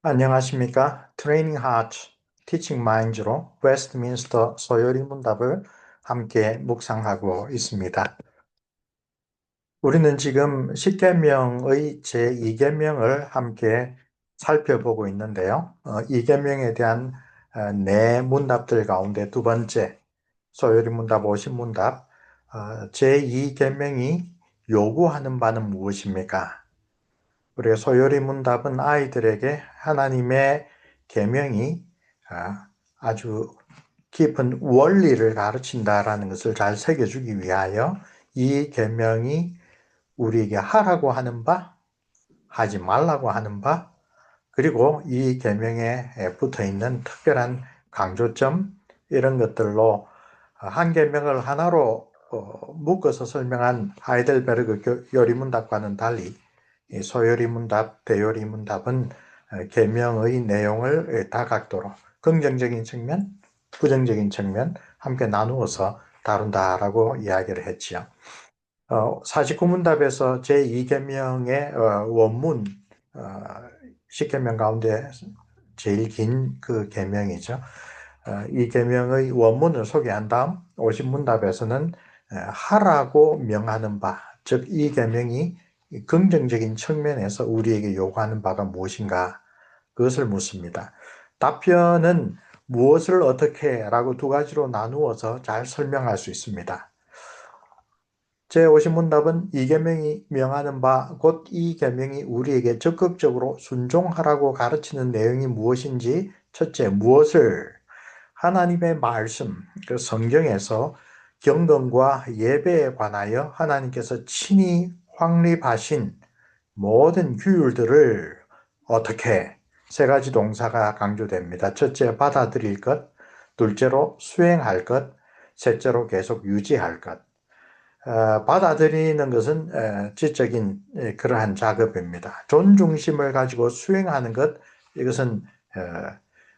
안녕하십니까? Training Heart, Teaching Minds로 웨스트민스터 소요리 문답을 함께 묵상하고 있습니다. 우리는 지금 십계명의 제2계명을 함께 살펴보고 있는데요. 이 계명에 대한 네 문답들 가운데 두 번째, 소요리 문답 50문답, 제2계명이 요구하는 바는 무엇입니까? 우리가 소요리 문답은 아이들에게 하나님의 계명이 아주 깊은 원리를 가르친다라는 것을 잘 새겨주기 위하여 이 계명이 우리에게 하라고 하는 바, 하지 말라고 하는 바, 그리고 이 계명에 붙어 있는 특별한 강조점 이런 것들로 한 계명을 하나로 묶어서 설명한 하이델베르그 요리문답과는 달리 소요리문답, 대요리문답은 계명의 내용을 다각도로 긍정적인 측면, 부정적인 측면 함께 나누어서 다룬다라고 이야기를 했지요. 49문답에서 제2계명의 원문, 10계명 가운데 제일 긴 그 계명이죠. 이 계명의 원문을 소개한 다음 50문답에서는 하라고 명하는 바, 즉 이 계명이 긍정적인 측면에서 우리에게 요구하는 바가 무엇인가 그것을 묻습니다. 답변은 무엇을 어떻게 라고 두 가지로 나누어서 잘 설명할 수 있습니다. 제50문답은 이 계명이 명하는 바, 곧 이 계명이 우리에게 적극적으로 순종하라고 가르치는 내용이 무엇인지 첫째, 무엇을 하나님의 말씀, 그 성경에서 경건과 예배에 관하여 하나님께서 친히 확립하신 모든 규율들을 어떻게 세 가지 동사가 강조됩니다. 첫째, 받아들일 것, 둘째로 수행할 것, 셋째로 계속 유지할 것. 받아들이는 것은 지적인 그러한 작업입니다. 존중심을 가지고 수행하는 것, 이것은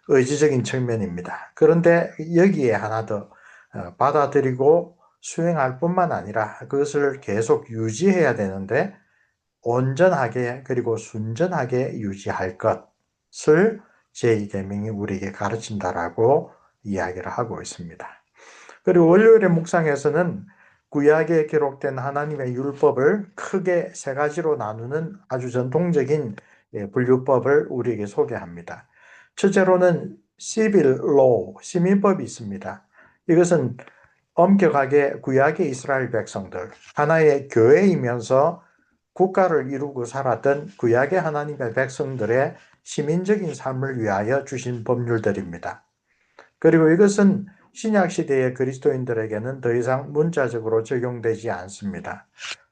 의지적인 측면입니다. 그런데 여기에 하나 더 받아들이고 수행할 뿐만 아니라 그것을 계속 유지해야 되는데 온전하게 그리고 순전하게 유지할 것을 제2계명이 우리에게 가르친다라고 이야기를 하고 있습니다. 그리고 월요일의 묵상에서는 구약에 기록된 하나님의 율법을 크게 세 가지로 나누는 아주 전통적인 분류법을 우리에게 소개합니다. 첫째로는 civil law, 시민법이 있습니다. 이것은 엄격하게 구약의 이스라엘 백성들, 하나의 교회이면서 국가를 이루고 살았던 구약의 하나님의 백성들의 시민적인 삶을 위하여 주신 법률들입니다. 그리고 이것은 신약시대의 그리스도인들에게는 더 이상 문자적으로 적용되지 않습니다.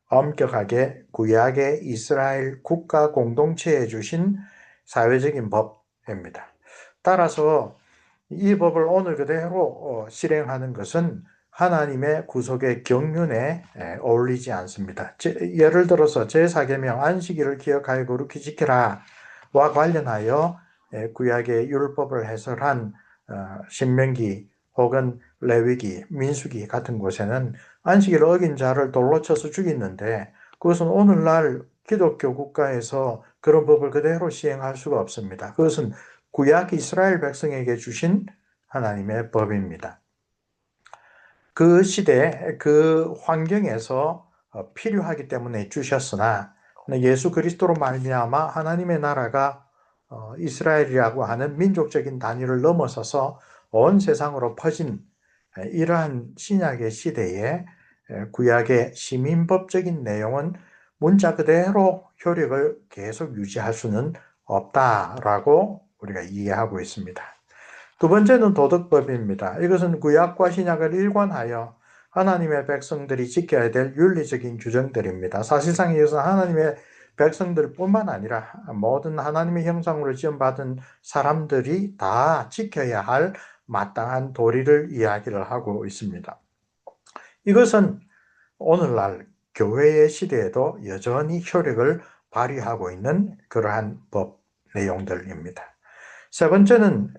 엄격하게 구약의 이스라엘 국가 공동체에 주신 사회적인 법입니다. 따라서 이 법을 오늘 그대로 실행하는 것은 하나님의 구속의 경륜에 어울리지 않습니다. 예를 들어서 제4계명 안식일을 기억하여 거룩히 지키라 와 관련하여 구약의 율법을 해설한 신명기 혹은 레위기, 민수기 같은 곳에는 안식일을 어긴 자를 돌로 쳐서 죽이는데 그것은 오늘날 기독교 국가에서 그런 법을 그대로 시행할 수가 없습니다. 그것은 구약 이스라엘 백성에게 주신 하나님의 법입니다. 그 시대, 그 환경에서 필요하기 때문에 주셨으나 예수 그리스도로 말미암아 하나님의 나라가 이스라엘이라고 하는 민족적인 단위를 넘어서서 온 세상으로 퍼진 이러한 신약의 시대에 구약의 시민법적인 내용은 문자 그대로 효력을 계속 유지할 수는 없다라고 우리가 이해하고 있습니다. 두 번째는 도덕법입니다. 이것은 구약과 신약을 일관하여 하나님의 백성들이 지켜야 될 윤리적인 규정들입니다. 사실상 이것은 하나님의 백성들뿐만 아니라 모든 하나님의 형상으로 지음받은 사람들이 다 지켜야 할 마땅한 도리를 이야기를 하고 있습니다. 이것은 오늘날 교회의 시대에도 여전히 효력을 발휘하고 있는 그러한 법 내용들입니다. 세 번째는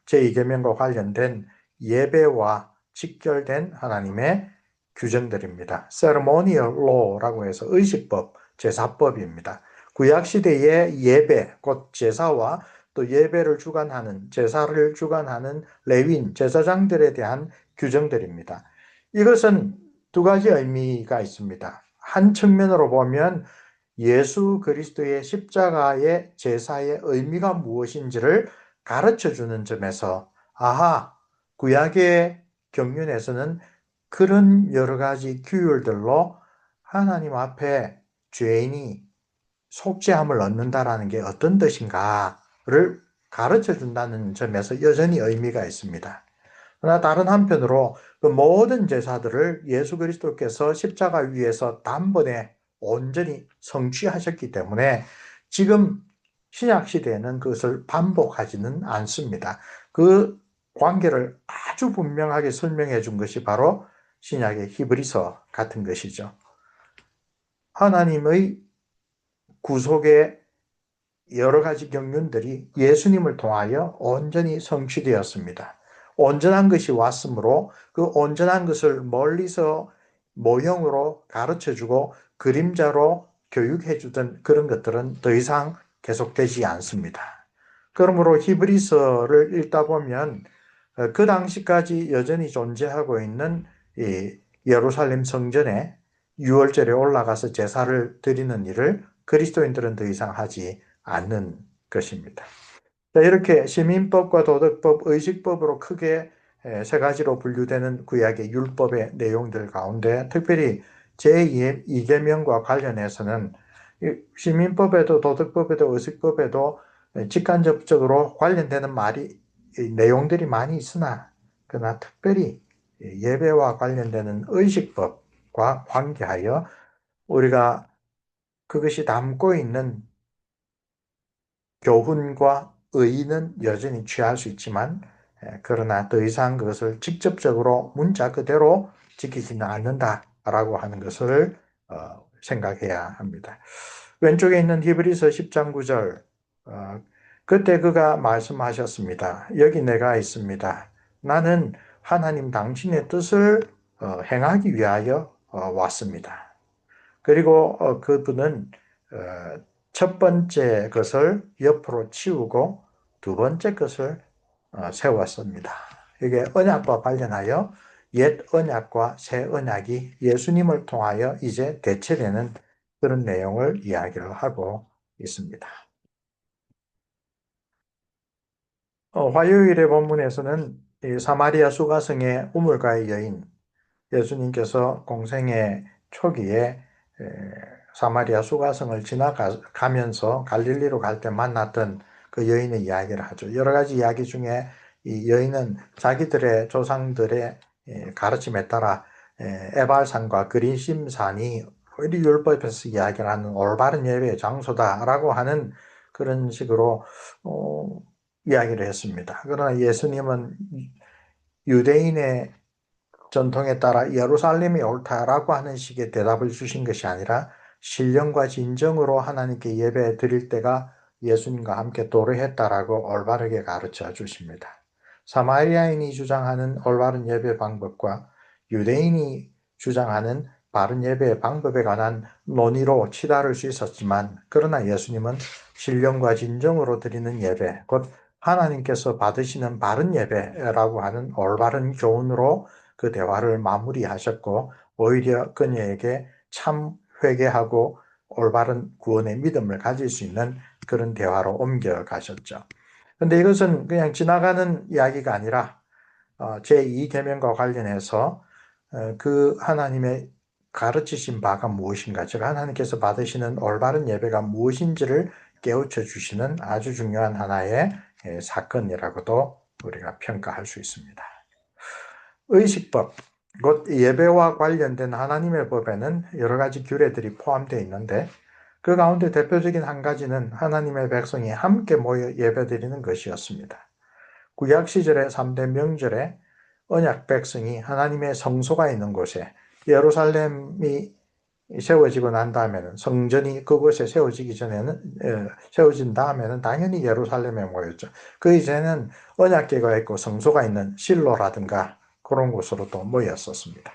제2계명과 관련된 예배와 직결된 하나님의 규정들입니다. Ceremonial Law라고 해서 의식법, 제사법입니다. 구약시대의 예배, 곧 제사와 또 예배를 주관하는, 제사를 주관하는 레위인, 제사장들에 대한 규정들입니다. 이것은 두 가지 의미가 있습니다. 한 측면으로 보면 예수 그리스도의 십자가의 제사의 의미가 무엇인지를 가르쳐 주는 점에서, 아하, 구약의 경륜에서는 그런 여러 가지 규율들로 하나님 앞에 죄인이 속죄함을 얻는다라는 게 어떤 뜻인가를 가르쳐 준다는 점에서 여전히 의미가 있습니다. 그러나 다른 한편으로 그 모든 제사들을 예수 그리스도께서 십자가 위에서 단번에 온전히 성취하셨기 때문에 지금 신약 시대에는 그것을 반복하지는 않습니다. 그 관계를 아주 분명하게 설명해 준 것이 바로 신약의 히브리서 같은 것이죠. 하나님의 구속의 여러 가지 경륜들이 예수님을 통하여 온전히 성취되었습니다. 온전한 것이 왔으므로 그 온전한 것을 멀리서 모형으로 가르쳐주고 그림자로 교육해주던 그런 것들은 더 이상 계속되지 않습니다. 그러므로 히브리서를 읽다 보면 그 당시까지 여전히 존재하고 있는 이 예루살렘 성전에 유월절에 올라가서 제사를 드리는 일을 그리스도인들은 더 이상 하지 않는 것입니다. 이렇게 시민법과 도덕법, 의식법으로 크게 세 가지로 분류되는 구약의 율법의 내용들 가운데 특별히 제2계명과 관련해서는 시민법에도 도덕법에도 의식법에도 직간접적으로 관련되는 내용들이 많이 있으나 그러나 특별히 예배와 관련되는 의식법과 관계하여 우리가 그것이 담고 있는 교훈과 의의는 여전히 취할 수 있지만 그러나 더 이상 그것을 직접적으로 문자 그대로 지키지는 않는다라고 하는 것을 생각해야 합니다. 왼쪽에 있는 히브리서 10장 9절 그때 그가 말씀하셨습니다. 여기 내가 있습니다. 나는 하나님 당신의 뜻을 행하기 위하여 왔습니다. 그리고 그분은 첫 번째 것을 옆으로 치우고 두 번째 것을 세웠습니다. 이게 언약과 관련하여 옛 언약과 새 언약이 예수님을 통하여 이제 대체되는 그런 내용을 이야기를 하고 있습니다. 화요일의 본문에서는 사마리아 수가성의 우물가의 여인, 예수님께서 공생의 초기에 사마리아 수가성을 지나가면서 갈릴리로 갈 때 만났던 그 여인의 이야기를 하죠. 여러 가지 이야기 중에 이 여인은 자기들의 조상들의 가르침에 따라 에발산과 그리심산이 율법에서 이야기를 하는 올바른 예배의 장소다라고 하는 그런 식으로 이야기를 했습니다. 그러나 예수님은 유대인의 전통에 따라 예루살렘이 옳다라고 하는 식의 대답을 주신 것이 아니라 신령과 진정으로 하나님께 예배 드릴 때가 예수님과 함께 도래했다라고 올바르게 가르쳐 주십니다. 사마리아인이 주장하는 올바른 예배 방법과 유대인이 주장하는 바른 예배의 방법에 관한 논의로 치달을 수 있었지만 그러나 예수님은 신령과 진정으로 드리는 예배, 곧 하나님께서 받으시는 바른 예배라고 하는 올바른 교훈으로 그 대화를 마무리하셨고 오히려 그녀에게 참 회개하고 올바른 구원의 믿음을 가질 수 있는 그런 대화로 옮겨가셨죠. 그런데 이것은 그냥 지나가는 이야기가 아니라 제2계명과 관련해서 그 하나님의 가르치신 바가 무엇인가, 즉 하나님께서 받으시는 올바른 예배가 무엇인지를 깨우쳐 주시는 아주 중요한 하나의 사건이라고도 우리가 평가할 수 있습니다. 의식법, 곧 예배와 관련된 하나님의 법에는 여러 가지 규례들이 포함되어 있는데 그 가운데 대표적인 한 가지는 하나님의 백성이 함께 모여 예배드리는 것이었습니다. 구약 시절의 3대 명절에 언약 백성이 하나님의 성소가 있는 곳에 예루살렘이 세워지고 난 다음에는 성전이 그곳에 세워진 다음에는 당연히 예루살렘에 모였죠. 그 이전에는 언약궤가 있고 성소가 있는 실로라든가 그런 곳으로 또 모였었습니다.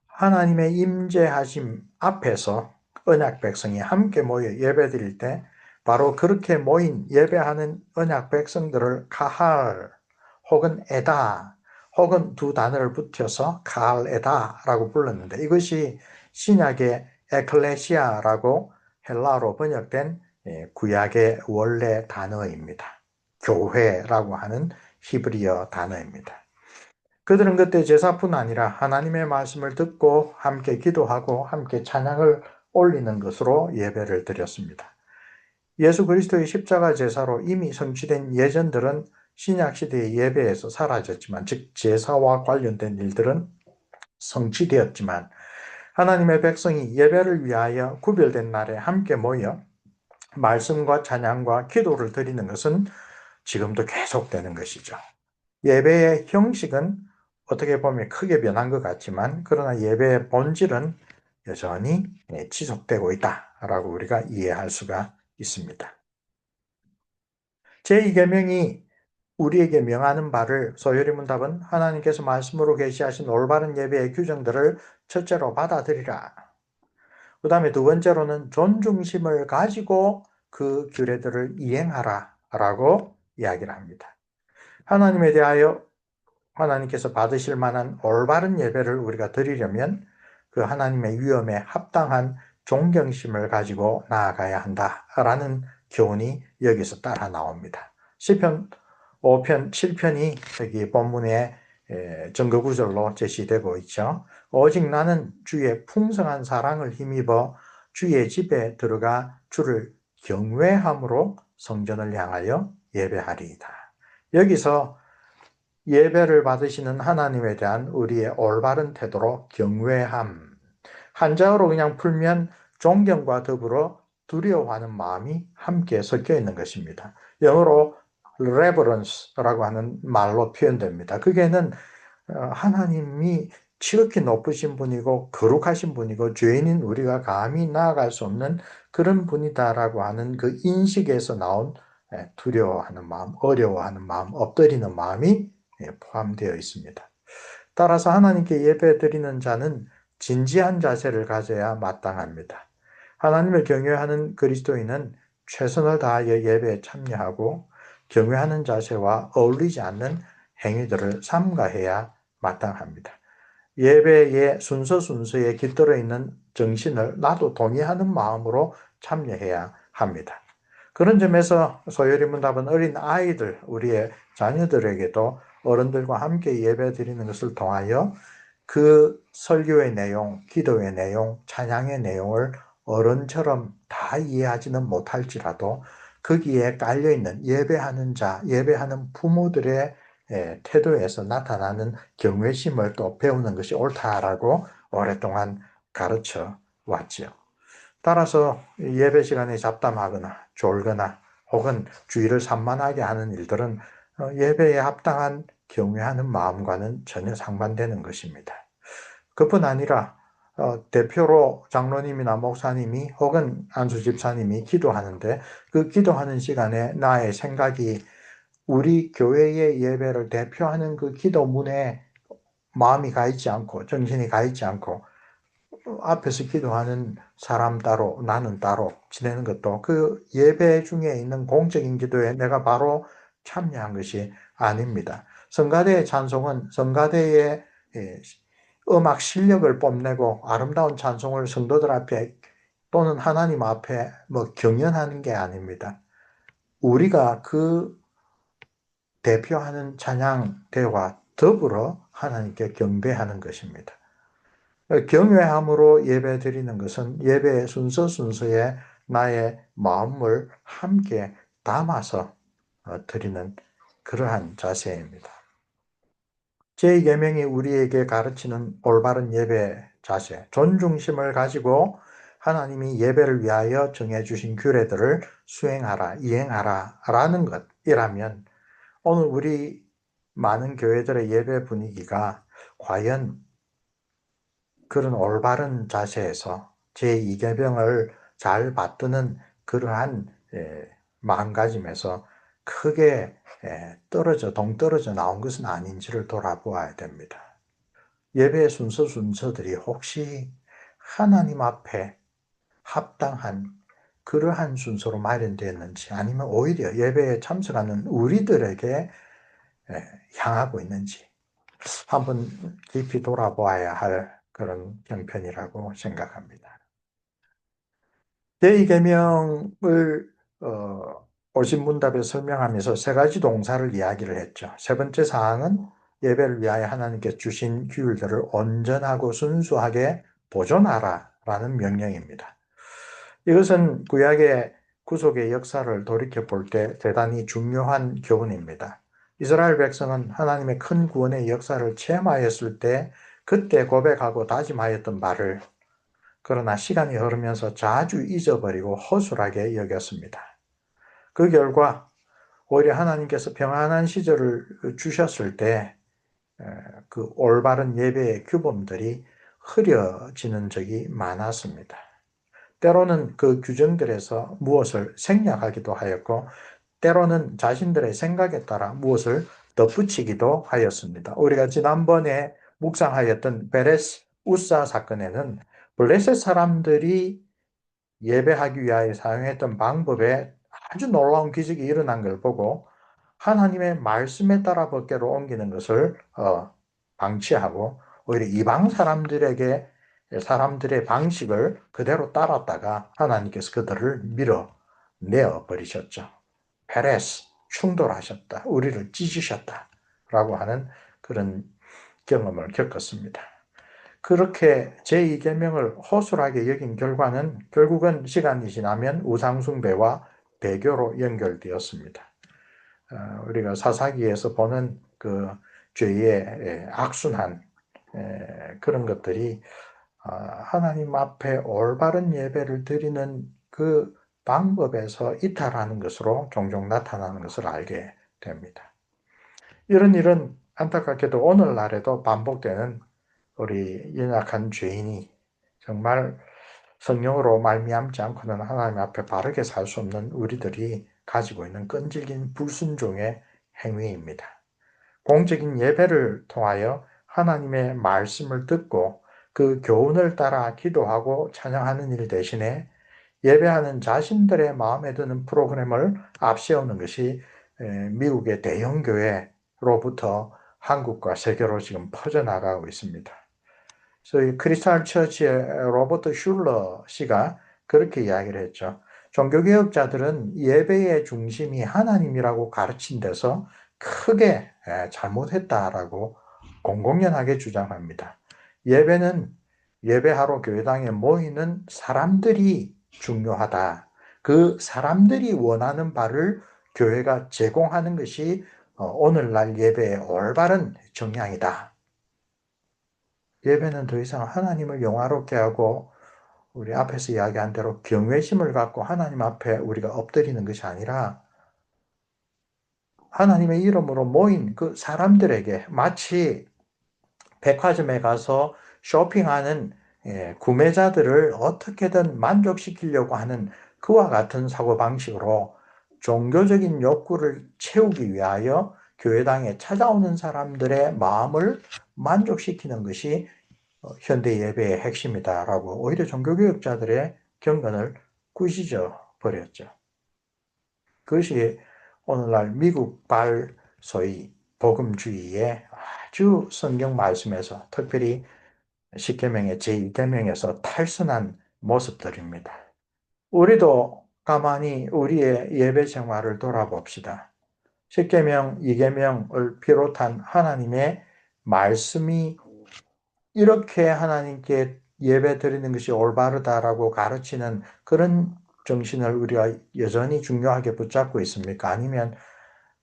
하나님의 임재하심 앞에서 언약 백성이 함께 모여 예배드릴 때 바로 그렇게 모인 예배하는 언약 백성들을 카할 혹은 에다 혹은 두 단어를 붙여서 카할 에다라고 불렀는데, 이것이 신약의 에클레시아라고 헬라어로 번역된 구약의 원래 단어입니다. 교회라고 하는 히브리어 단어입니다. 그들은 그때 제사뿐 아니라 하나님의 말씀을 듣고 함께 기도하고 함께 찬양을 올리는 것으로 예배를 드렸습니다. 예수 그리스도의 십자가 제사로 이미 성취된 예전들은 신약시대의 예배에서 사라졌지만, 즉 제사와 관련된 일들은 성취되었지만, 하나님의 백성이 예배를 위하여 구별된 날에 함께 모여 말씀과 찬양과 기도를 드리는 것은 지금도 계속되는 것이죠. 예배의 형식은 어떻게 보면 크게 변한 것 같지만, 그러나 예배의 본질은 여전히 지속되고 있다라고 우리가 이해할 수가 있습니다. 제2계명이 우리에게 명하는 바를 소요리 문답은 하나님께서 말씀으로 계시하신 올바른 예배의 규정들을 첫째로 받아들이라. 그 다음에 두 번째로는 존중심을 가지고 그 규례들을 이행하라 라고 이야기를 합니다. 하나님에 대하여 하나님께서 받으실 만한 올바른 예배를 우리가 드리려면 그 하나님의 위엄에 합당한 존경심을 가지고 나아가야 한다라는 교훈이 여기서 따라 나옵니다. 시편 5편, 7편이 여기 본문에 증거구절로 제시되고 있죠. 오직 나는 주의 풍성한 사랑을 힘입어 주의 집에 들어가 주를 경외함으로 성전을 향하여 예배하리이다. 여기서 예배를 받으시는 하나님에 대한 우리의 올바른 태도로 경외함, 한자어로 그냥 풀면 존경과 더불어 두려워하는 마음이 함께 섞여 있는 것입니다. 영어로 reverence라고 하는 말로 표현됩니다. 그게는 하나님이 지극히 높으신 분이고 거룩하신 분이고 죄인인 우리가 감히 나아갈 수 없는 그런 분이다라고 하는 그 인식에서 나온 두려워하는 마음, 어려워하는 마음, 엎드리는 마음이 포함되어 있습니다. 따라서 하나님께 예배드리는 자는 진지한 자세를 가져야 마땅합니다. 하나님을 경외하는 그리스도인은 최선을 다하여 예배에 참여하고 경외하는 자세와 어울리지 않는 행위들을 삼가해야 마땅합니다. 예배의 순서에 깃들어 있는 정신을 나도 동의하는 마음으로 참여해야 합니다. 그런 점에서 소요리 문답은 어린 아이들, 우리의 자녀들에게도 어른들과 함께 예배 드리는 것을 통하여 그 설교의 내용, 기도의 내용, 찬양의 내용을 어른처럼 다 이해하지는 못할지라도 거기에 깔려있는 예배하는 자, 예배하는 부모들의 태도에서 나타나는 경외심을 또 배우는 것이 옳다라고 오랫동안 가르쳐 왔죠. 따라서 예배 시간에 잡담하거나 졸거나 혹은 주의를 산만하게 하는 일들은 예배에 합당한 경외하는 마음과는 전혀 상반되는 것입니다. 그뿐 아니라 대표로 장로님이나 목사님이 혹은 안수 집사님이 기도하는데 그 기도하는 시간에 나의 생각이 우리 교회의 예배를 대표하는 그 기도문에 마음이 가 있지 않고 정신이 가 있지 않고 앞에서 기도하는 사람 따로 나는 따로 지내는 것도 그 예배 중에 있는 공적인 기도에 내가 바로 참여한 것이 아닙니다. 성가대의 찬송은 성가대의 음악 실력을 뽐내고 아름다운 찬송을 성도들 앞에 또는 하나님 앞에 경연하는 게 아닙니다. 우리가 그 대표하는 찬양대와 더불어 하나님께 경배하는 것입니다. 경외함으로 예배 드리는 것은 예배의 순서에 나의 마음을 함께 담아서 드리는 그러한 자세입니다. 제2계명이 우리에게 가르치는 올바른 예배 자세, 존중심을 가지고 하나님이 예배를 위하여 정해주신 규례들을 수행하라, 이행하라 라는 것이라면 오늘 우리 많은 교회들의 예배 분위기가 과연 그런 올바른 자세에서 제2계명을 잘 받드는 그러한 마음가짐에서 크게 동떨어져 나온 것은 아닌지를 돌아보아야 됩니다. 예배의 순서들이 혹시 하나님 앞에 합당한 그러한 순서로 마련되었는지, 아니면 오히려 예배에 참석하는 우리들에게 향하고 있는지 한번 깊이 돌아보아야 할 그런 형편이라고 생각합니다. 제2계명을 오신문답에 설명하면서 세 가지 동사를 이야기를 했죠. 세 번째 사항은 예배를 위하여 하나님께 주신 규율들을 온전하고 순수하게 보존하라라는 명령입니다. 이것은 구약의 구속의 역사를 돌이켜 볼 때 대단히 중요한 교훈입니다. 이스라엘 백성은 하나님의 큰 구원의 역사를 체험하였을 때 그때 고백하고 다짐하였던 바를 그러나 시간이 흐르면서 자주 잊어버리고 허술하게 여겼습니다. 그 결과 오히려 하나님께서 평안한 시절을 주셨을 때 그 올바른 예배의 규범들이 흐려지는 적이 많았습니다. 때로는 그 규정들에서 무엇을 생략하기도 하였고, 때로는 자신들의 생각에 따라 무엇을 덧붙이기도 하였습니다. 우리가 지난번에 묵상하였던 베레스 우사 사건에는 블레셋 사람들이 예배하기 위하여 사용했던 방법에 아주 놀라운 기적이 일어난 걸 보고 하나님의 말씀에 따라 법궤로 옮기는 것을 방치하고 오히려 이방 사람들의 방식을 그대로 따랐다가 하나님께서 그들을 밀어내어 버리셨죠. 페레스, 충돌하셨다. 우리를 찢으셨다. 라고 하는 그런 경험을 겪었습니다. 그렇게 제2계명을 허술하게 여긴 결과는 결국은 시간이 지나면 우상숭배와 배교로 연결되었습니다. 우리가 사사기에서 보는 그 죄의 악순환 그런 것들이 하나님 앞에 올바른 예배를 드리는 그 방법에서 이탈하는 것으로 종종 나타나는 것을 알게 됩니다. 이런 일은 안타깝게도 오늘날에도 반복되는 우리 연약한 죄인이 정말 성령으로 말미암지 않고는 하나님 앞에 바르게 살 수 없는 우리들이 가지고 있는 끈질긴 불순종의 행위입니다. 공적인 예배를 통하여 하나님의 말씀을 듣고 그 교훈을 따라 기도하고 찬양하는 일 대신에 예배하는 자신들의 마음에 드는 프로그램을 앞세우는 것이 미국의 대형 교회로부터 한국과 세계로 지금 퍼져나가고 있습니다. 소위 크리스탈 처치의 로버트 슐러 씨가 그렇게 이야기를 했죠. 종교개혁자들은 예배의 중심이 하나님이라고 가르친 데서 크게 잘못했다라고 공공연하게 주장합니다. 예배는 예배하러 교회당에 모이는 사람들이 중요하다. 그 사람들이 원하는 바를 교회가 제공하는 것이 오늘날 예배의 올바른 정량이다. 예배는 더 이상 하나님을 영화롭게 하고 우리 앞에서 이야기한 대로 경외심을 갖고 하나님 앞에 우리가 엎드리는 것이 아니라 하나님의 이름으로 모인 그 사람들에게 마치 백화점에 가서 쇼핑하는 구매자들을 어떻게든 만족시키려고 하는 그와 같은 사고방식으로 종교적인 욕구를 채우기 위하여 교회당에 찾아오는 사람들의 마음을 만족시키는 것이 현대 예배의 핵심이다라고 오히려 종교개혁자들의 경건을 꾸짖어 버렸죠. 그것이 오늘날 미국발 소위 복음주의의 아주 성경 말씀에서 특별히 십계명의 제2계명에서 탈선한 모습들입니다. 우리도 가만히 우리의 예배 생활을 돌아봅시다. 십계명, 2계명을 비롯한 하나님의 말씀이 이렇게 하나님께 예배 드리는 것이 올바르다라고 가르치는 그런 정신을 우리가 여전히 중요하게 붙잡고 있습니까? 아니면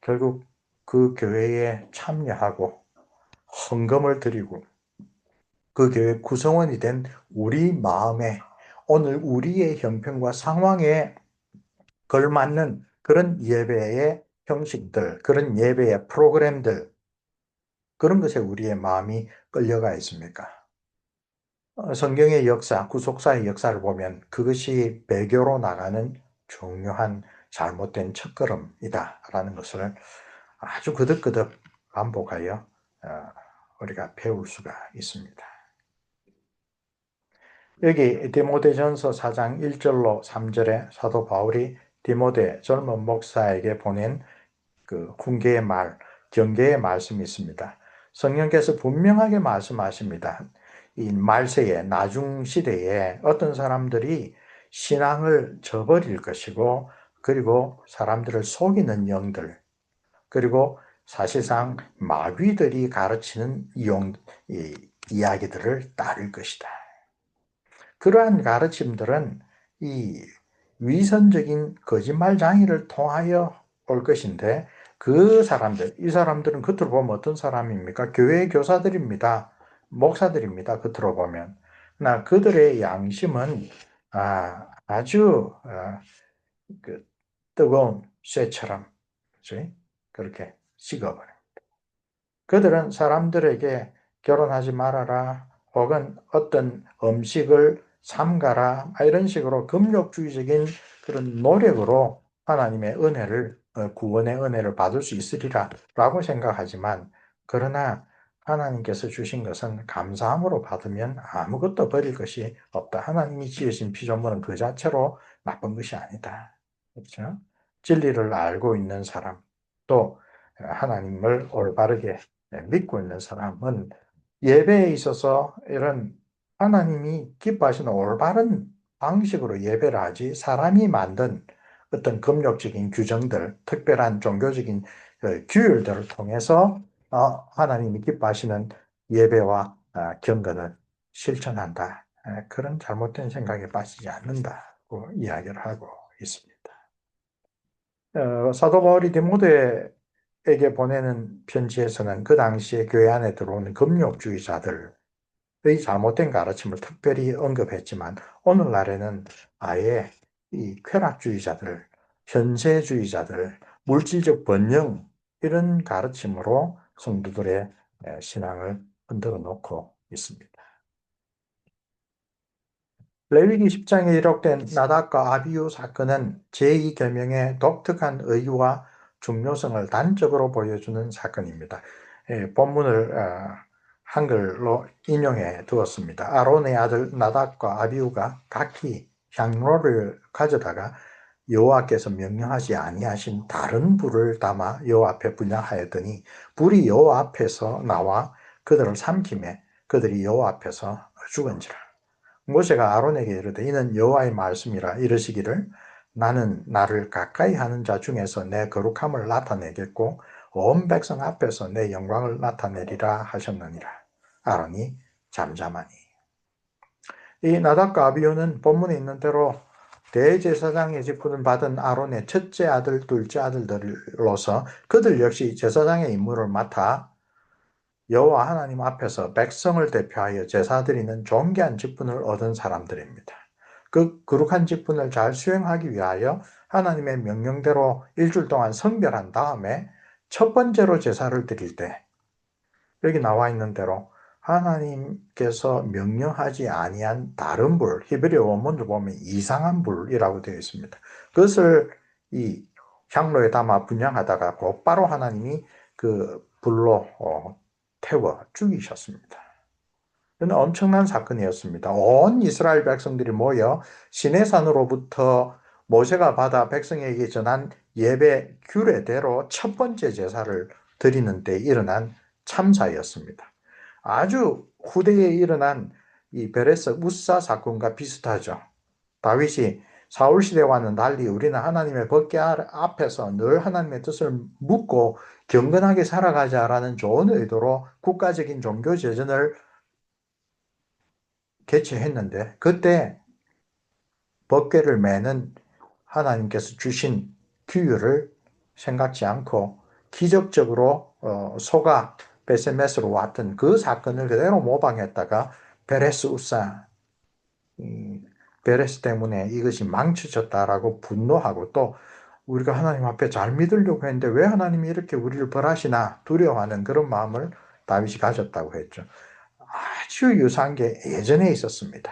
결국 그 교회에 참여하고 헌금을 드리고 그 교회 구성원이 된 우리 마음에 오늘 우리의 형편과 상황에 걸맞는 그런 예배의 형식들, 그런 예배의 프로그램들, 그런 것에 우리의 마음이 끌려가 있습니까? 성경의 역사, 구속사의 역사를 보면 그것이 배교로 나가는 중요한 잘못된 첫걸음이다라는 것을 아주 거듭거듭 반복하여 우리가 배울 수가 있습니다. 여기 디모데전서 4장 1절로 3절에 사도 바울이 디모데 젊은 목사에게 보낸 그 훈계의 말, 경계의 말씀이 있습니다. 성령께서 분명하게 말씀하십니다. 이 말세에, 나중 시대에 어떤 사람들이 신앙을 저버릴 것이고, 그리고 사람들을 속이는 영들, 그리고 사실상 마귀들이 가르치는 이야기들을 따를 것이다. 그러한 가르침들은 이 위선적인 거짓말장애를 통하여 올 것인데, 이 사람들은 겉으로 보면 어떤 사람입니까? 교회 교사들입니다. 목사들입니다. 겉으로 보면. 나 그들의 양심은 아주 그 뜨거운 쇠처럼, 그치? 그렇게 식어버려요. 그들은 사람들에게 결혼하지 말아라, 혹은 어떤 음식을 삼가라, 이런 식으로 금욕주의적인 그런 노력으로 하나님의 은혜를, 구원의 은혜를 받을 수 있으리라 라고 생각하지만, 그러나 하나님께서 주신 것은 감사함으로 받으면 아무것도 버릴 것이 없다. 하나님이 지으신 피조물은 그 자체로 나쁜 것이 아니다. 그렇죠? 진리를 알고 있는 사람, 또 하나님을 올바르게 믿고 있는 사람은 예배에 있어서 이런 하나님이 기뻐하시는 올바른 방식으로 예배를 하지, 사람이 만든 어떤 금욕적인 규정들, 특별한 종교적인 규율들을 통해서 하나님이 기뻐하시는 예배와 경건을 실천한다. 그런 잘못된 생각에 빠지지 않는다고 이야기를 하고 있습니다. 사도 바울이 디모데에게 보내는 편지에서는 그 당시에 교회 안에 들어오는 금욕주의자들의 잘못된 가르침을 특별히 언급했지만, 오늘날에는 아예 이 쾌락주의자들, 현세주의자들, 물질적 번영, 이런 가르침으로 성도들의 신앙을 흔들어 놓고 있습니다. 레위기 10장에 기록된 나답과 아비후 사건은 제2계명의 독특한 의의와 중요성을 단적으로 보여주는 사건입니다. 본문을 한글로 인용해 두었습니다. 아론의 아들 나답과 아비후가 각기 향로를 가져다가 여호와께서 명령하지 아니하신 다른 불을 담아 여호와 앞에 분향하였더니 불이 여호와 앞에서 나와 그들을 삼키매 그들이 여호와 앞에서 죽은지라. 모세가 아론에게 이르되 이는 여호와의 말씀이라 이르시기를 나는 나를 가까이 하는 자 중에서 내 거룩함을 나타내겠고 온 백성 앞에서 내 영광을 나타내리라 하셨느니라. 아론이 잠잠하니. 이 나답과 아비후는 본문에 있는 대로 대제사장의 직분을 받은 아론의 첫째 아들, 둘째 아들들로서 그들 역시 제사장의 임무를 맡아 여호와 하나님 앞에서 백성을 대표하여 제사 드리는 존귀한 직분을 얻은 사람들입니다. 그 거룩한 직분을 잘 수행하기 위하여 하나님의 명령대로 일주일 동안 성별한 다음에 첫 번째로 제사를 드릴 때, 여기 나와 있는 대로 하나님께서 명령하지 아니한 다른 불, 히브리 원문을 보면 이상한 불이라고 되어 있습니다. 그것을 이 향로에 담아 분향하다가 곧바로 하나님이 그 불로 태워 죽이셨습니다. 이는 엄청난 사건이었습니다. 온 이스라엘 백성들이 모여 시내산으로부터 모세가 받아 백성에게 전한 예배 규례대로 첫 번째 제사를 드리는 데 일어난 참사였습니다. 아주 후대에 일어난 이 베레스 우사 사건과 비슷하죠. 다윗이 사울 시대와는 달리 우리는 하나님의 법궤 앞에서 늘 하나님의 뜻을 묻고 경건하게 살아가자라는 좋은 의도로 국가적인 종교 제전을 개최했는데, 그때 법궤를 매는 하나님께서 주신 규율을 생각지 않고 기적적으로 소가 베세메스로 왔던 그 사건을 그대로 모방했다가 베레스 우사, 베레스 때문에 이것이 망쳐졌다라고 분노하고, 또 우리가 하나님 앞에 잘 믿으려고 했는데 왜 하나님이 이렇게 우리를 벌하시나 두려워하는 그런 마음을 다윗이 가졌다고 했죠. 아주 유사한 게 예전에 있었습니다.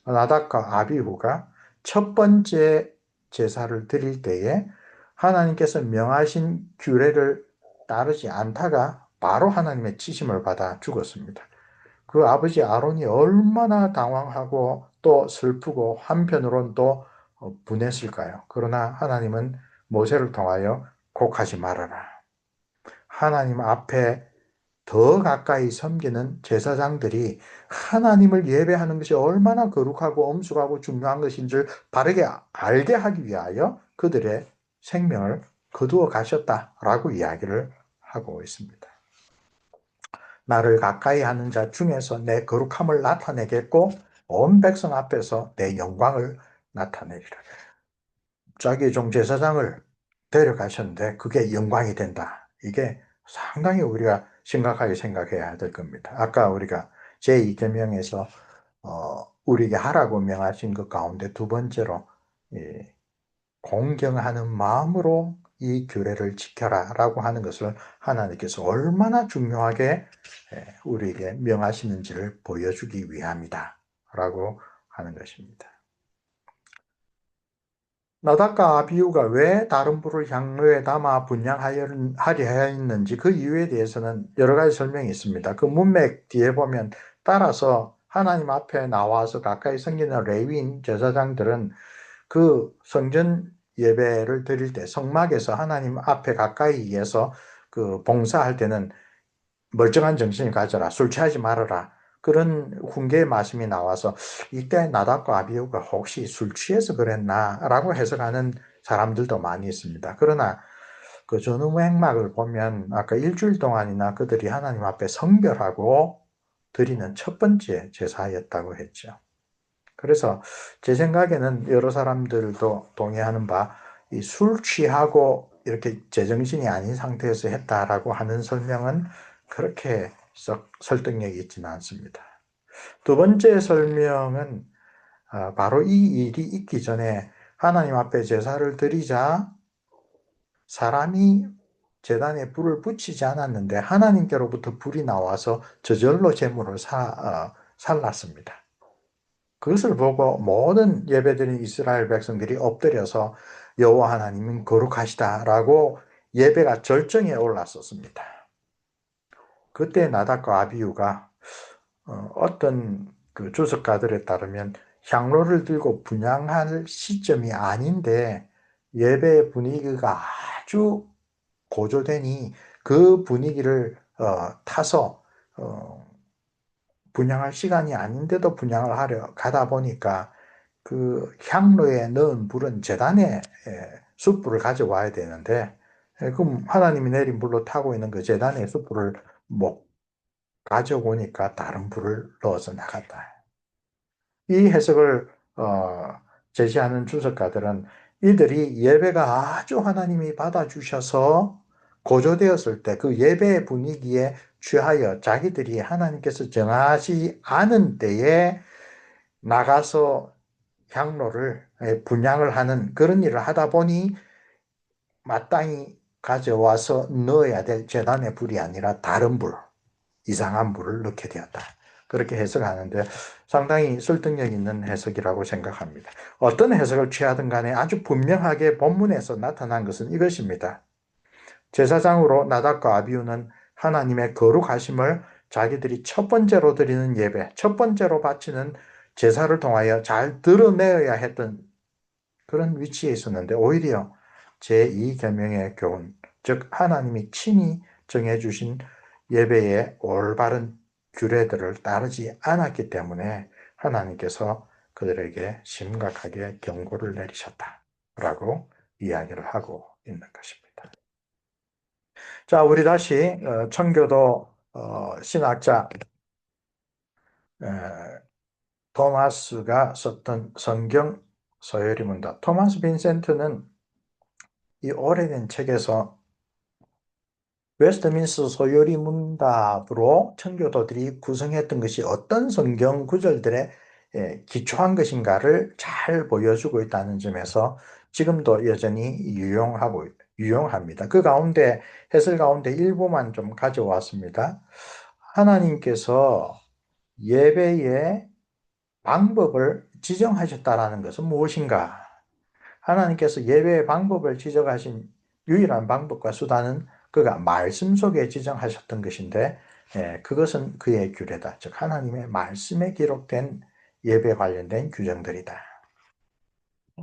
나답과 아비후가 첫 번째 제사를 드릴 때에 하나님께서 명하신 규례를 따르지 않다가 바로 하나님의 치심을 받아 죽었습니다. 그 아버지 아론이 얼마나 당황하고 또 슬프고 한편으론 또 분했을까요? 그러나 하나님은 모세를 통하여 곡하지 말아라. 하나님 앞에 더 가까이 섬기는 제사장들이 하나님을 예배하는 것이 얼마나 거룩하고 엄숙하고 중요한 것인 줄 바르게 알게 하기 위하여 그들의 생명을 거두어 가셨다라고 이야기를 하고 있습니다. 나를 가까이 하는 자 중에서 내 거룩함을 나타내겠고 온 백성 앞에서 내 영광을 나타내리라. 자기 종 제사장을 데려가셨는데 그게 영광이 된다. 이게 상당히 우리가 심각하게 생각해야 될 겁니다. 아까 우리가 제2계명에서 우리에게 하라고 명하신 것 가운데 두 번째로 공경하는 마음으로 이 규례를 지켜라 라고 하는 것을 하나님께서 얼마나 중요하게 우리에게 명하시는지를 보여주기 위함이다 라고 하는 것입니다. 나답과 아비후가 왜 다른 불을 향로에 담아 분향하려 하였는지 그 이유에 대해서는 여러 가지 설명이 있습니다. 그 문맥 뒤에 보면 따라서 하나님 앞에 나와서 가까이 섬기는 레위인 제사장들은 그 성전 예배를 드릴 때 성막에서 하나님 앞에 가까이에서 그 봉사할 때는 멀쩡한 정신을 가져라, 술 취하지 말아라, 그런 훈계의 말씀이 나와서 이때 나답과 아비후가 혹시 술 취해서 그랬나 라고 해석하는 사람들도 많이 있습니다. 그러나 그 전후 행막을 보면 아까 일주일 동안이나 그들이 하나님 앞에 성별하고 드리는 첫 번째 제사였다고 했죠. 그래서 제 생각에는 여러 사람들도 동의하는 바 이 술 취하고 이렇게 제정신이 아닌 상태에서 했다라고 하는 설명은 그렇게 썩 설득력이 있지는 않습니다. 두 번째 설명은 바로 이 일이 있기 전에 하나님 앞에 제사를 드리자 사람이 제단에 불을 붙이지 않았는데 하나님께로부터 불이 나와서 저절로 제물을 살랐습니다. 그것을 보고 모든 예배드린 이스라엘 백성들이 엎드려서 여호와 하나님은 거룩하시다라고 예배가 절정에 올랐었습니다. 그때 나답과 아비후가 어떤 그 주석가들에 따르면 향로를 들고 분향할 시점이 아닌데 예배 분위기가 아주 고조되니 그 분위기를 타서 분향할 시간이 아닌데도 분향을 하려 가다 보니까 그 향로에 넣은 불은 제단에 숯불을 가져와야 되는데 그럼 하나님이 내린 불로 타고 있는 그 제단에 숯불을 못 가져오니까 다른 불을 넣어서 나갔다. 이 해석을 제시하는 주석가들은 이들이 예배가 아주 하나님이 받아주셔서 고조되었을 때 그 예배 분위기에 취하여 자기들이 하나님께서 정하지 않은 때에 나가서 향로를 분향을 하는 그런 일을 하다 보니 마땅히 가져와서 넣어야 될 제단의 불이 아니라 다른 불, 이상한 불을 넣게 되었다. 그렇게 해석하는데 상당히 설득력 있는 해석이라고 생각합니다. 어떤 해석을 취하든 간에 아주 분명하게 본문에서 나타난 것은 이것입니다. 제사장으로 나답과 아비후는 하나님의 거룩하심을 자기들이 첫 번째로 드리는 예배, 첫 번째로 바치는 제사를 통하여 잘 드러내어야 했던 그런 위치에 있었는데 오히려 제2계명의 교훈, 즉 하나님이 친히 정해주신 예배의 올바른 규례들을 따르지 않았기 때문에 하나님께서 그들에게 심각하게 경고를 내리셨다라고 이야기를 하고 있는 것입니다. 자, 우리 다시 청교도 신학자 토마스가 썼던 성경 서열이 문답. 토마스 빈센트는 이 오래된 책에서 웨스트민스터 소요리 문답으로 청교도들이 구성했던 것이 어떤 성경 구절들에 기초한 것인가를 잘 보여주고 있다는 점에서 지금도 여전히 유용합니다. 그 가운데 해설 가운데 일부만 좀 가져왔습니다. 하나님께서 예배의 방법을 지정하셨다라는 것은 무엇인가? 하나님께서 예배의 방법을 지정하신 유일한 방법과 수단은 그가 말씀 속에 지정하셨던 것인데 그것은 그의 규례다. 즉 하나님의 말씀에 기록된 예배에 관련된 규정들이다.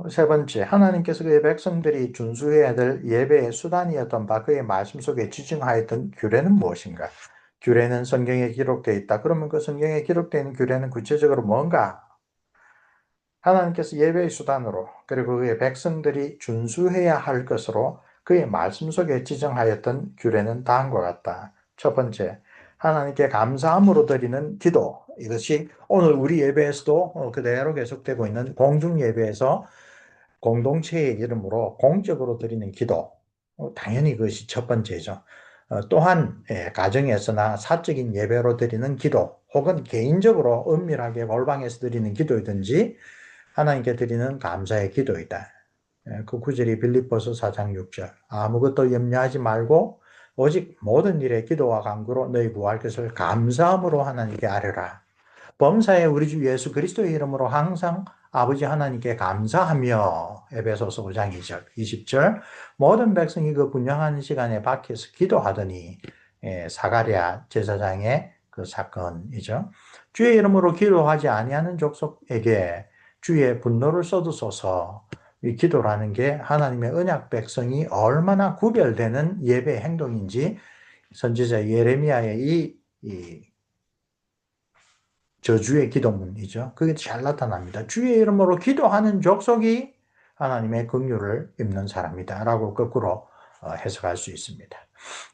세 번째, 하나님께서 그의 백성들이 준수해야 될 예배의 수단이었던 바 그의 말씀 속에 지정하였던 규례는 무엇인가? 규례는 성경에 기록되어 있다. 그러면 그 성경에 기록되어 있는 규례는 구체적으로 뭔가? 하나님께서 예배의 수단으로 그리고 그의 백성들이 준수해야 할 것으로 그의 말씀 속에 지정하였던 규례는 다음과 같다. 첫 번째, 하나님께 감사함으로 드리는 기도. 이것이 오늘 우리 예배에서도 그대로 계속되고 있는 공중 예배에서 공동체의 이름으로 공적으로 드리는 기도. 당연히 그것이 첫 번째죠. 또한 가정에서나 사적인 예배로 드리는 기도 혹은 개인적으로 은밀하게 골방에서 드리는 기도이든지 하나님께 드리는 감사의 기도이다. 그 구절이 빌립보서 4장 6절. 아무것도 염려하지 말고 오직 모든 일에 기도와 간구로 너희 구할 것을 감사함으로 하나님께 아뢰라. 범사에 우리 주 예수 그리스도의 이름으로 항상 아버지 하나님께 감사하며 에베소서 5장 2절, 20절 모든 백성이 그 분명한 시간에 밖에서 기도하더니 사가랴 제사장의 그 사건이죠. 주의 이름으로 기도하지 아니하는 족속에게 주의 분노를 쏟으소서. 이 기도라는 게 하나님의 언약 백성이 얼마나 구별되는 예배 행동인지 선지자 예레미야의 이 저주의 기도문이죠. 그게 잘 나타납니다. 주의 이름으로 기도하는 족속이 하나님의 긍휼을 입는 사람이다 라고 거꾸로 해석할 수 있습니다.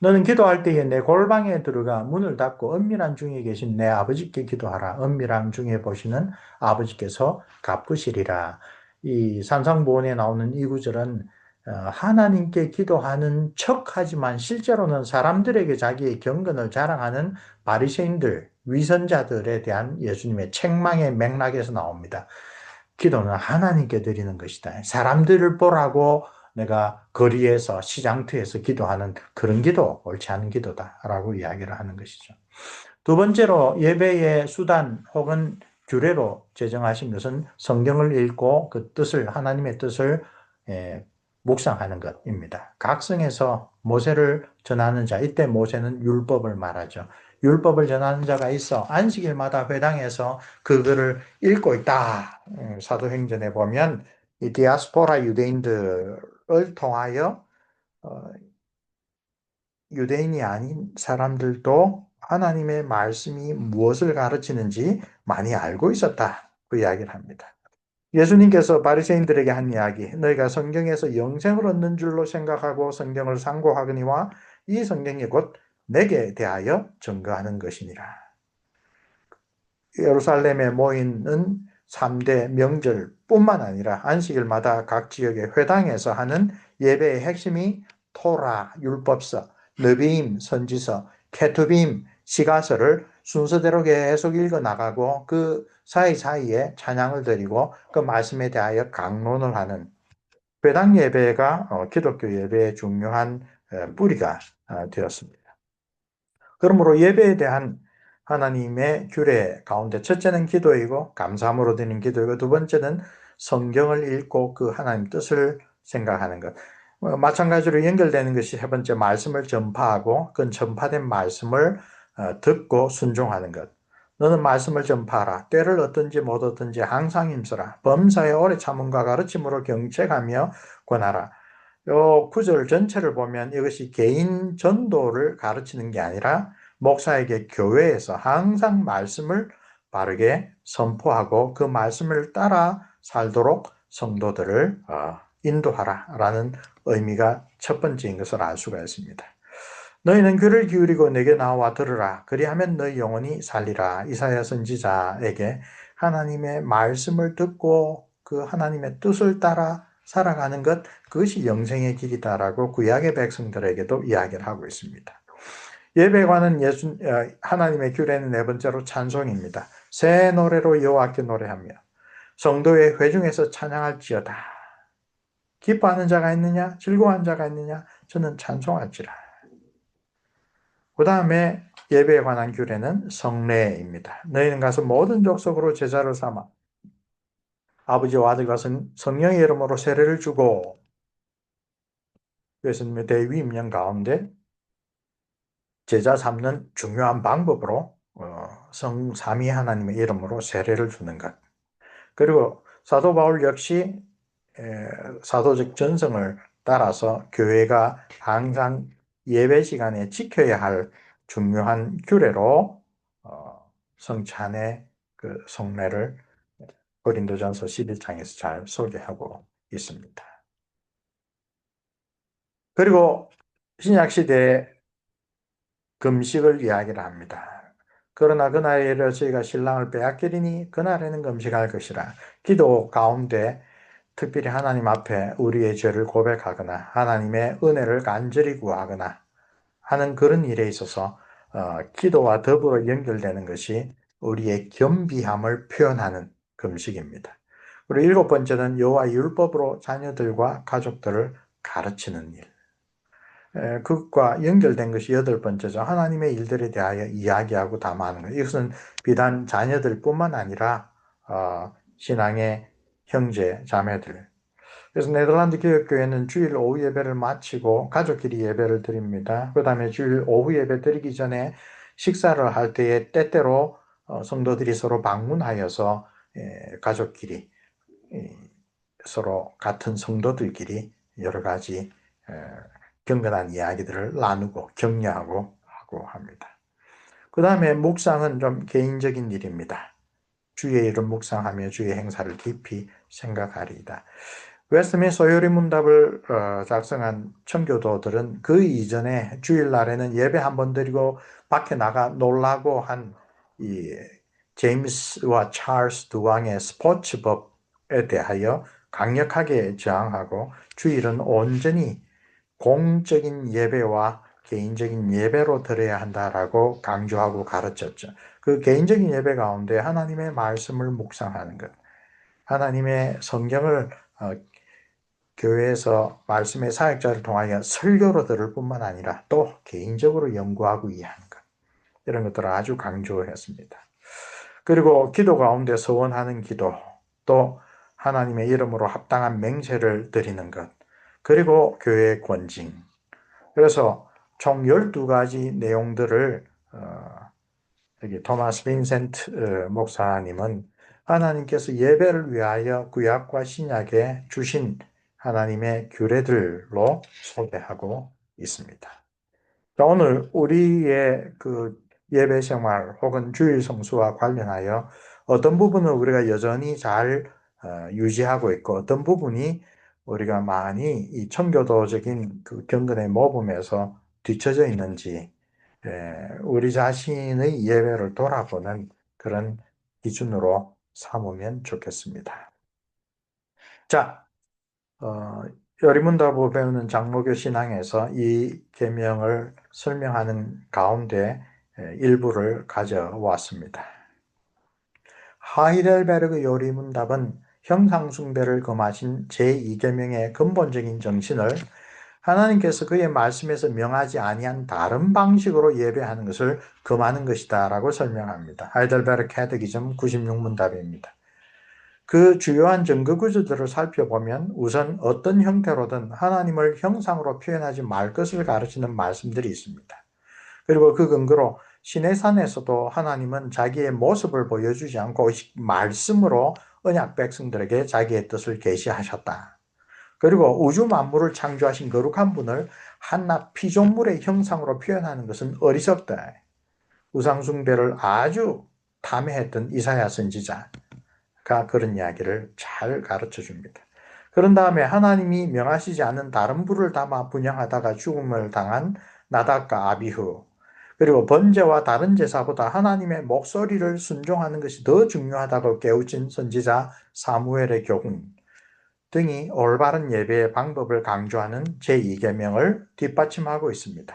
너는 기도할 때에 내 골방에 들어가 문을 닫고 은밀한 중에 계신 내 아버지께 기도하라. 은밀한 중에 보시는 아버지께서 갚으시리라. 이 산상보훈에 나오는 이 구절은 하나님께 기도하는 척하지만 실제로는 사람들에게 자기의 경건을 자랑하는 바리새인들, 위선자들에 대한 예수님의 책망의 맥락에서 나옵니다. 기도는 하나님께 드리는 것이다. 사람들을 보라고 내가 거리에서 시장터에서 기도하는 그런 기도, 옳지 않은 기도다라고 이야기를 하는 것이죠. 두 번째로 예배의 수단 혹은 규례로 제정하신 것은 성경을 읽고 그 뜻을 하나님의 뜻을 묵상하는 것입니다. 각성에서 모세를 전하는 자, 이때 모세는 율법을 말하죠. 율법을 전하는 자가 있어 안식일마다 회당에서 그거를 읽고 있다. 사도행전에 보면 이 디아스포라 유대인들을 통하여 유대인이 아닌 사람들도 하나님의 말씀이 무엇을 가르치는지 많이 알고 있었다. 그 이야기를 합니다. 예수님께서 바리새인들에게 한 이야기, 너희가 성경에서 영생을 얻는 줄로 생각하고 성경을 상고하거니와 이 성경이 곧 내게 대하여 증거하는 것이니라. 예루살렘에 모이는 3대 명절뿐만 아니라 안식일마다 각 지역의 회당에서 하는 예배의 핵심이 토라, 율법서, 느비임, 선지서, 케투빔, 시가서를 순서대로 계속 읽어나가고 그 사이사이에 찬양을 드리고 그 말씀에 대하여 강론을 하는 회당 예배가 기독교 예배의 중요한 뿌리가 되었습니다. 그러므로 예배에 대한 하나님의 규례 가운데 첫째는 기도이고 감사함으로 드리는 기도이고 두 번째는 성경을 읽고 그 하나님 뜻을 생각하는 것. 마찬가지로 연결되는 것이 세 번째 말씀을 전파하고 그 전파된 말씀을 듣고 순종하는 것. 너는 말씀을 전파하라. 때를 얻든지 못 얻든지 항상 힘쓰라. 범사에 오래 참음과 가르침으로 경책하며 권하라. 요 구절 전체를 보면 이것이 개인 전도를 가르치는 게 아니라 목사에게 교회에서 항상 말씀을 바르게 선포하고 그 말씀을 따라 살도록 성도들을 인도하라라는 의미가 첫 번째인 것을 알 수가 있습니다. 너희는 귀를 기울이고 내게 나와 들으라. 그리하면 너희 영혼이 살리라. 이사야 선지자에게 하나님의 말씀을 듣고 그 하나님의 뜻을 따라 살아가는 것, 그것이 영생의 길이다라고 구약의 백성들에게도 이야기를 하고 있습니다. 예배에 관한 하나님의 규례는 네 번째로 찬송입니다. 새 노래로 여호와께 노래하며 성도의 회중에서 찬양할지어다. 기뻐하는 자가 있느냐? 즐거워하는 자가 있느냐? 저는 찬송할지라. 그 다음에 예배에 관한 규례는 성례입니다. 너희는 가서 모든 족속으로 제자를 삼아 아버지와 아들과 성령의 이름으로 세례를 주고 예수님의 대위임령 가운데 제자 삼는 중요한 방법으로 성삼위 하나님의 이름으로 세례를 주는 것. 그리고 사도 바울 역시 사도적 전성을 따라서 교회가 항상 예배 시간에 지켜야 할 중요한 규례로 성찬의 그 성례를 고린도전서 11장에서 잘 소개하고 있습니다. 그리고 신약시대에 금식을 이야기를 합니다. 그러나 그날에 저희가 신랑을 빼앗기리니 그날에는 금식할 것이라. 기도 가운데 특별히 하나님 앞에 우리의 죄를 고백하거나 하나님의 은혜를 간절히 구하거나 하는 그런 일에 있어서 기도와 더불어 연결되는 것이 우리의 겸비함을 표현하는 금식입니다. 그리고 일곱 번째는 여호와의 율법으로 자녀들과 가족들을 가르치는 일. 그것과 연결된 것이 여덟 번째죠. 하나님의 일들에 대하여 이야기하고 담아하는 것. 이것은 비단 자녀들뿐만 아니라 신앙의 형제, 자매들. 그래서 네덜란드 교역교회는 주일 오후 예배를 마치고 가족끼리 예배를 드립니다. 그 다음에 주일 오후 예배 드리기 전에 식사를 할 때에 때때로 성도들이 서로 방문하여서 가족끼리 서로 같은 성도들끼리 여러 가지 경건한 이야기들을 나누고 격려하고 하고 합니다. 그 다음에 묵상은 좀 개인적인 일입니다. 주의 이름 묵상하며 주의 행사를 깊이 생각하리이다. 웨스트민스터 요리문답을 작성한 청교도들은 그 이전에 주일날에는 예배 한번 드리고 밖에 나가 놀라고 한 이 제임스와 찰스 두 왕의 스포츠법에 대하여 강력하게 저항하고 주일은 온전히 공적인 예배와 개인적인 예배로 드려야 한다라고 강조하고 가르쳤죠. 그 개인적인 예배 가운데 하나님의 말씀을 묵상하는 것, 하나님의 성경을 교회에서 말씀의 사역자를 통하여 설교로 들을 뿐만 아니라 또 개인적으로 연구하고 이해하는 것, 이런 것들을 아주 강조했습니다. 그리고 기도 가운데 서원하는 기도, 또 하나님의 이름으로 합당한 맹세를 드리는 것, 그리고 교회의 권징. 그래서 총 12가지 내용들을 여기 토마스 빈센트 목사님은 하나님께서 예배를 위하여 구약과 신약에 주신 하나님의 규례들로 소개하고 있습니다. 자, 오늘 우리의 그 예배 생활 혹은 주일 성수와 관련하여 어떤 부분을 우리가 여전히 잘 유지하고 있고 어떤 부분이 우리가 많이 이 청교도적인 그 경건의 모범에서 뒤처져 있는지 우리 자신의 예배를 돌아보는 그런 기준으로 삼으면 좋겠습니다. 자, 여리문답을 배우는 장로교 신앙에서 이 계명을 설명하는 가운데 일부를 가져왔습니다. 하이델베르그 요리문답은 형상숭배를 금하신 제2계명의 근본적인 정신을 하나님께서 그의 말씀에서 명하지 아니한 다른 방식으로 예배하는 것을 금하는 것이다 라고 설명합니다. 하이델베르 캐테키즘 96문답입니다. 그 주요한 증거 구조들을 살펴보면 우선 어떤 형태로든 하나님을 형상으로 표현하지 말 것을 가르치는 말씀들이 있습니다. 그리고 그 근거로 시내산에서도 하나님은 자기의 모습을 보여주지 않고 말씀으로 언약 백성들에게 자기의 뜻을 계시하셨다. 그리고 우주 만물을 창조하신 거룩한 분을 한낱 피조물의 형상으로 표현하는 것은 어리석다. 우상숭배를 아주 탐해했던 이사야 선지자가 그런 이야기를 잘 가르쳐 줍니다. 그런 다음에 하나님이 명하시지 않은 다른 불을 담아 분향하다가 죽음을 당한 나답과 아비후, 그리고 번제와 다른 제사보다 하나님의 목소리를 순종하는 것이 더 중요하다고 깨우친 선지자 사무엘의 교훈 등이 올바른 예배의 방법을 강조하는 제2계명을 뒷받침하고 있습니다.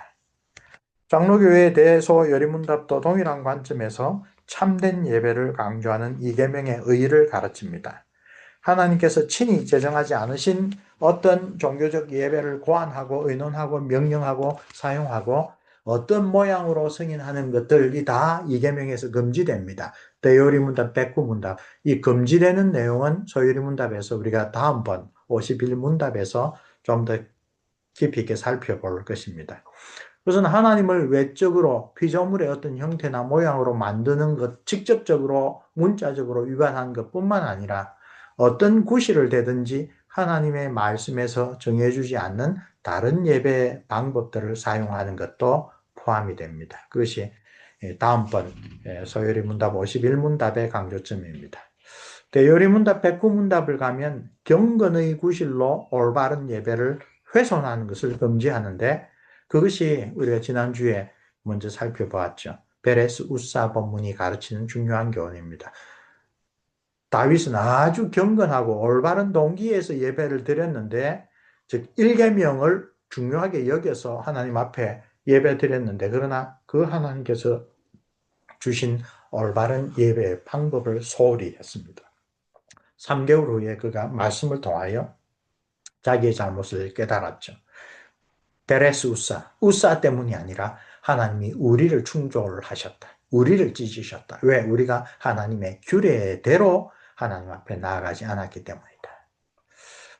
장로교회의 대소 여리문답도 동일한 관점에서 참된 예배를 강조하는 2계명의 의의를 가르칩니다. 하나님께서 친히 제정하지 않으신 어떤 종교적 예배를 고안하고 의논하고 명령하고 사용하고 어떤 모양으로 승인하는 것들이 다 2계명에서 금지됩니다. 대요리문답, 백구문답. 이 금지되는 내용은 소요리문답에서 우리가 다음번 51문답에서 좀 더 깊이 있게 살펴볼 것입니다. 그것은 하나님을 외적으로 피조물의 어떤 형태나 모양으로 만드는 것, 직접적으로 문자적으로 위반한 것뿐만 아니라 어떤 구실을 대든지 하나님의 말씀에서 정해주지 않는 다른 예배 방법들을 사용하는 것도 포함이 됩니다. 그것이 다음번 서열이 문답 51문답의 강조점입니다. 대요리 문답 109문답을 가면 경건의 구실로 올바른 예배를 훼손하는 것을 금지하는데 그것이 우리가 지난주에 먼저 살펴보았죠. 베레스 우사 본문이 가르치는 중요한 교훈입니다. 다윗은 아주 경건하고 올바른 동기에서 예배를 드렸는데 즉 1계명을 중요하게 여겨서 하나님 앞에 예배 드렸는데 그러나 그 하나님께서 주신 올바른 예배의 방법을 소홀히 했습니다. 3개월 후에 그가 말씀을 통하여 자기의 잘못을 깨달았죠. 베레스 우사 때문이 아니라 하나님이 우리를 충돌하셨다. 우리를 찢으셨다. 왜? 우리가 하나님의 규례대로 하나님 앞에 나아가지 않았기 때문이다.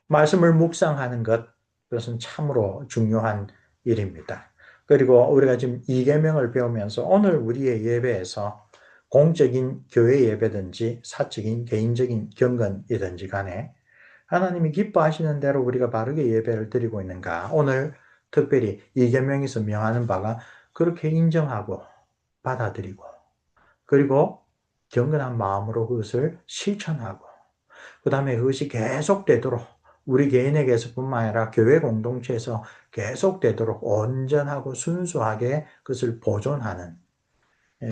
말씀을 묵상하는 것, 그것은 참으로 중요한 일입니다. 그리고 우리가 지금 2계명을 배우면서 오늘 우리의 예배에서 공적인 교회 예배든지 사적인 개인적인 경건이든지 간에 하나님이 기뻐하시는 대로 우리가 바르게 예배를 드리고 있는가? 오늘 특별히 2계명에서 명하는 바가 그렇게 인정하고 받아들이고 그리고 경건한 마음으로 그것을 실천하고 그 다음에 그것이 계속되도록 우리 개인에게서뿐만 아니라 교회 공동체에서 계속되도록 온전하고 순수하게 그것을 보존하는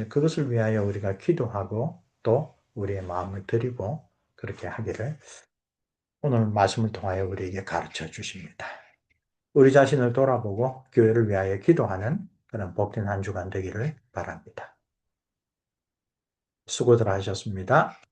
그것을 위하여 우리가 기도하고 또 우리의 마음을 드리고 그렇게 하기를 오늘 말씀을 통하여 우리에게 가르쳐 주십니다. 우리 자신을 돌아보고 교회를 위하여 기도하는 그런 복된 한 주간 되기를 바랍니다. 수고들 하셨습니다.